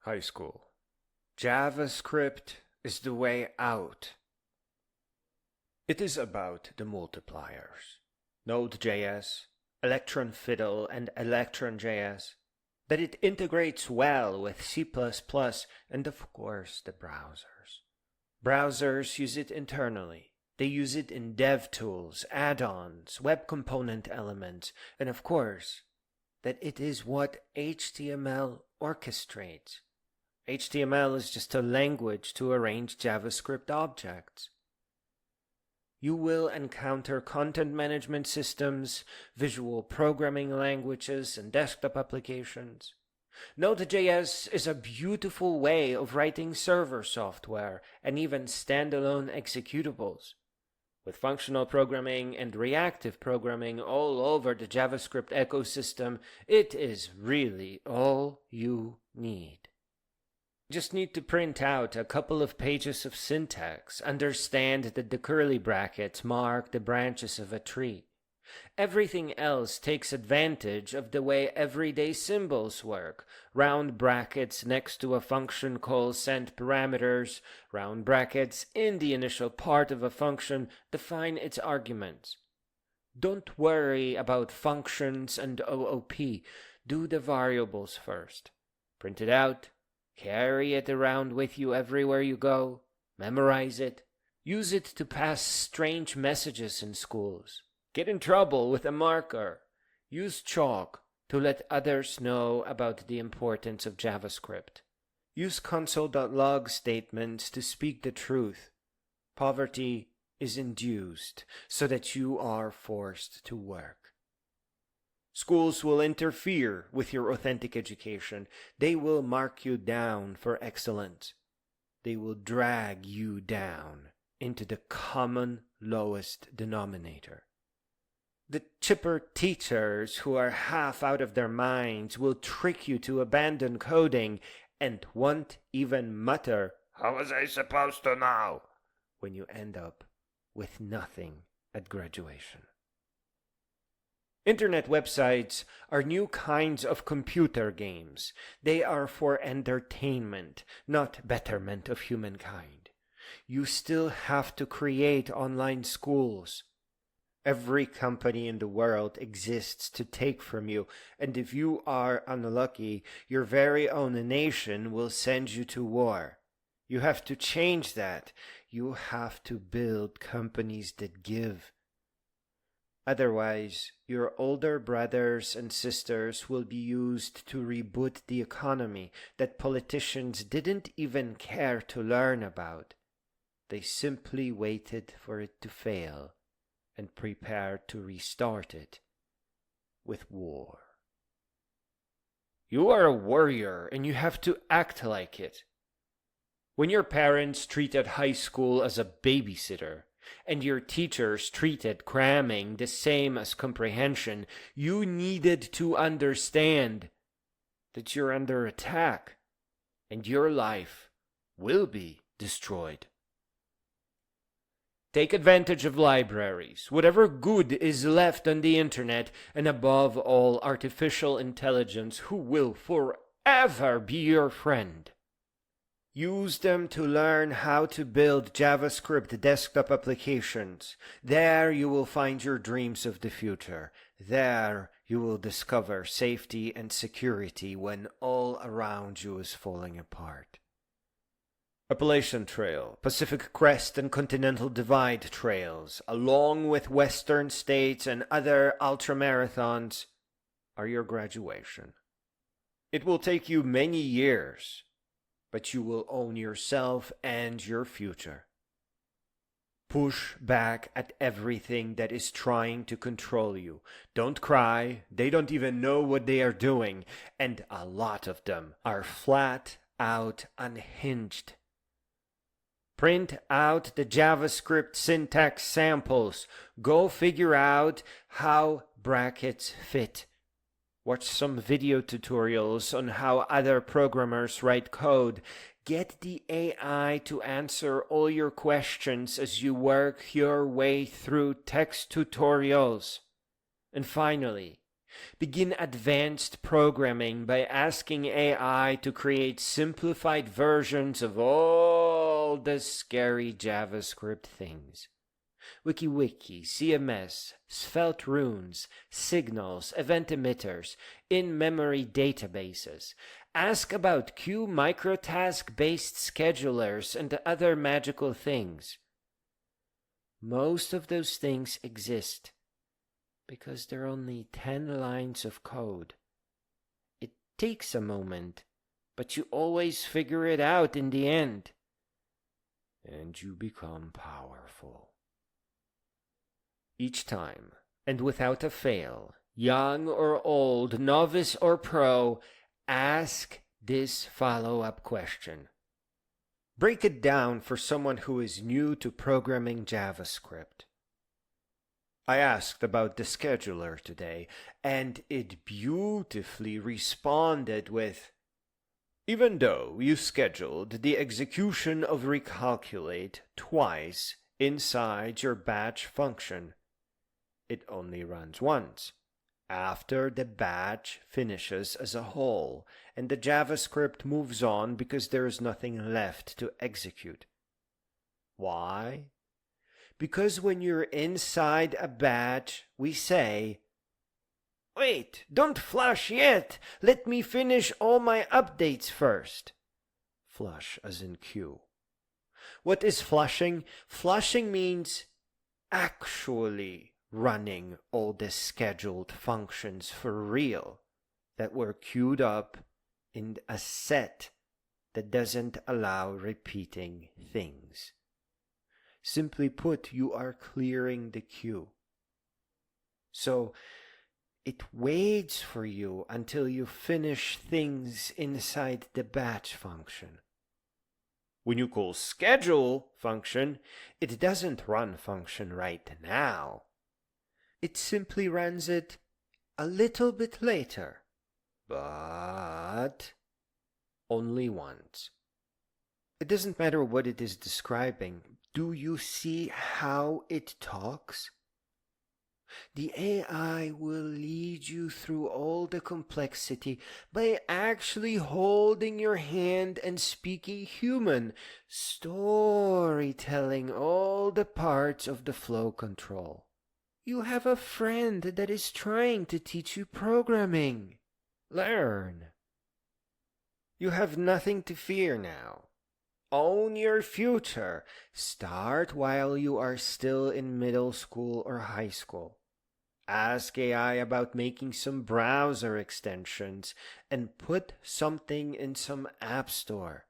High school. JavaScript is the way out. It is about the multipliers. Node.js, electron-fiddle, and electron.js. That it integrates well with C++ and of course the browsers. Browsers use it internally. They use it in devtools, add-ons, web component elements, and of course, that it is what HTML orchestrates. HTML is just a language to arrange JavaScript objects. You will encounter content management systems, visual programming languages, and desktop applications. Node.js is a beautiful way of writing server software and even standalone executables. With functional programming and reactive programming all over the JavaScript ecosystem, it is really all you need. Just need to print out a couple of pages of syntax, understand that the curly brackets mark the branches of a tree. Everything else takes advantage of the way everyday symbols work. Round brackets next to a function call send parameters. Round brackets in the initial part of a function define its arguments. Don't worry about functions and OOP. Do the variables first. Print it out. Carry it around with you everywhere you go. Memorize it. Use it to pass strange messages in schools. Get in trouble with a marker. Use chalk to let others know about the importance of JavaScript. Use console.log statements to speak the truth. Poverty is induced so that you are forced to work. Schools will interfere with your authentic education. They will mark you down for excellence. They will drag you down into the common lowest denominator. The chipper teachers who are half out of their minds will trick you to abandon coding and won't even mutter, "How was I supposed to know?" when you end up with nothing at graduation. Internet websites are new kinds of computer games. They are for entertainment, not betterment of humankind. You still have to create online schools. Every company in the world exists to take from you, and if you are unlucky, your very own nation will send you to war. You have to change that. You have to build companies that give. Otherwise, your older brothers and sisters will be used to reboot the economy that politicians didn't even care to learn about. They simply waited for it to fail and prepared to restart it with war. You are a warrior and you have to act like it. When your parents treated high school as a babysitter, and your teachers treated cramming the same as comprehension, you needed to understand that you're under attack and your life will be destroyed. Take advantage of libraries, whatever good is left on the internet, and above all, artificial intelligence, who will forever be your friend. Use them to learn how to build JavaScript desktop applications. There you will find your dreams of the future. There you will discover safety and security when all around you is falling apart. Appalachian Trail, Pacific Crest and Continental Divide trails, along with Western States and other ultramarathons, are your graduation. It will take you many years, but you will own yourself and your future. Push back at everything that is trying to control you. Don't cry, they don't even know what they are doing, and a lot of them are flat out unhinged. Print out the JavaScript syntax samples. Go figure out how brackets fit. Watch some video tutorials on how other programmers write code. Get the AI to answer all your questions as you work your way through text tutorials. And finally, Begin advanced programming by asking AI to create simplified versions of all the scary JavaScript things. WikiWiki, CMS, svelte runes, signals, event emitters, in-memory databases. Ask about queue microtask-based schedulers and other magical things. Most of those things exist because they're only 10 lines of code. It takes a moment, but you always figure it out in the end. And you become powerful. Each time, and without a fail, young or old, novice or pro, ask this follow-up question. Break it down for someone who is new to programming JavaScript. I asked about the scheduler today, and it beautifully responded with, even though you scheduled the execution of recalculate twice inside your batch function, it only runs once, after the batch finishes as a whole, and the JavaScript moves on because there is nothing left to execute. Why? Because when you're inside a batch, we say, wait, don't flush yet. Let me finish all my updates first. Flush as in queue. What is flushing? Flushing means actually running all the scheduled functions for real that were queued up in a set that doesn't allow repeating things. Simply put, you are clearing the queue. So it waits for you until you finish things inside the batch function. When you call schedule function, it doesn't run function right now. It simply runs it a little bit later, but only once. It doesn't matter what it is describing. Do you see how it talks? The AI will lead you through all the complexity by actually holding your hand and speaking human, storytelling all the parts of the flow control. You have a friend that is trying to teach you programming. Learn. You have nothing to fear now. Own your future. Start while you are still in middle school or high school. Ask AI about making some browser extensions and put something in some app store.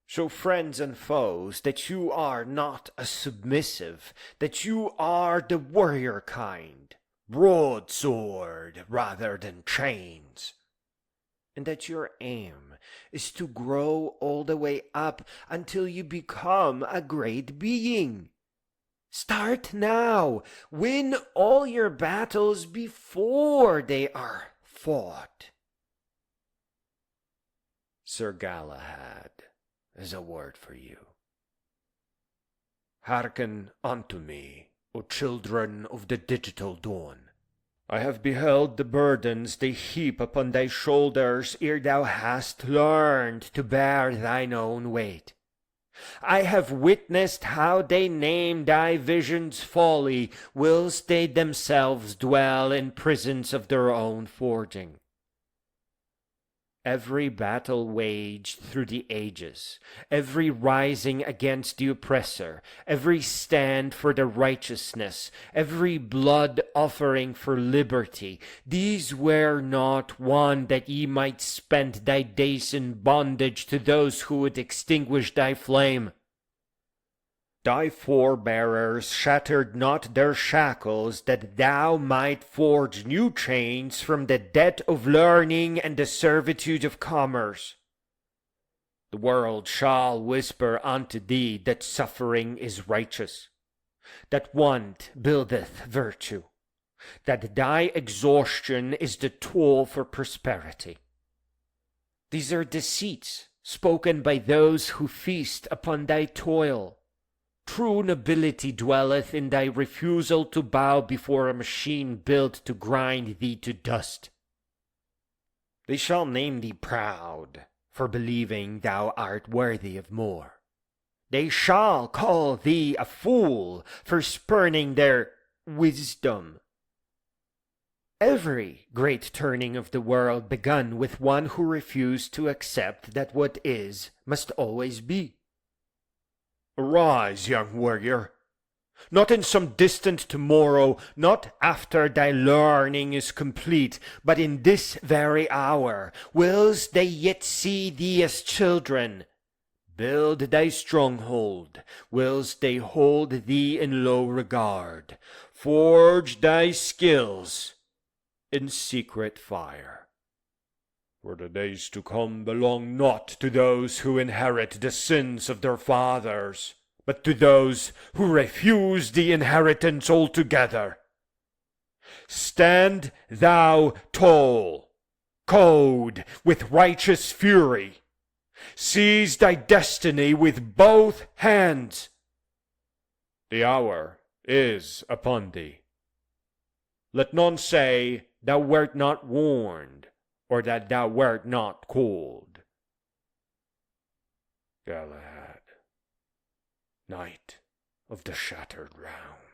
Show friends and foes that you are not a submissive, that you are the warrior kind, broadsword rather than chains. And that your aim is to grow all the way up until you become a great being. Start now. Win all your battles before they are fought. Sir Galahad is a word for you. Hearken unto me, O children of the digital dawn. I have beheld the burdens they heap upon thy shoulders ere thou hast learned to bear thine own weight. I have witnessed how they name thy visions folly, whilst they themselves dwell in prisons of their own forging. Every battle waged through the ages, every rising against the oppressor, every stand for the righteousness, every blood offering for liberty, these were not one that ye might spend thy days in bondage to those who would extinguish thy flame. Thy forebearers shattered not their shackles that thou might forge new chains from the debt of learning and the servitude of commerce. The world shall whisper unto thee that suffering is righteous, that want buildeth virtue, that thy exhaustion is the tool for prosperity. These are deceits spoken by those who feast upon thy toil. True nobility dwelleth in thy refusal to bow before a machine built to grind thee to dust. They shall name thee proud for believing thou art worthy of more. They shall call thee a fool for spurning their wisdom. Every great turning of the world begun with one who refused to accept that what is must always be. Arise, young warrior, not in some distant tomorrow, not after thy learning is complete, but in this very hour, whilst they yet see thee as children. Build thy stronghold, whilst they hold thee in low regard. Forge thy skills in secret fire. For the days to come belong not to those who inherit the sins of their fathers, but to those who refuse the inheritance altogether. Stand thou tall, code with righteous fury. Seize thy destiny with both hands. The hour is upon thee. Let none say thou wert not warned, or that thou wert not called. Galahad, Knight of the Shattered Round.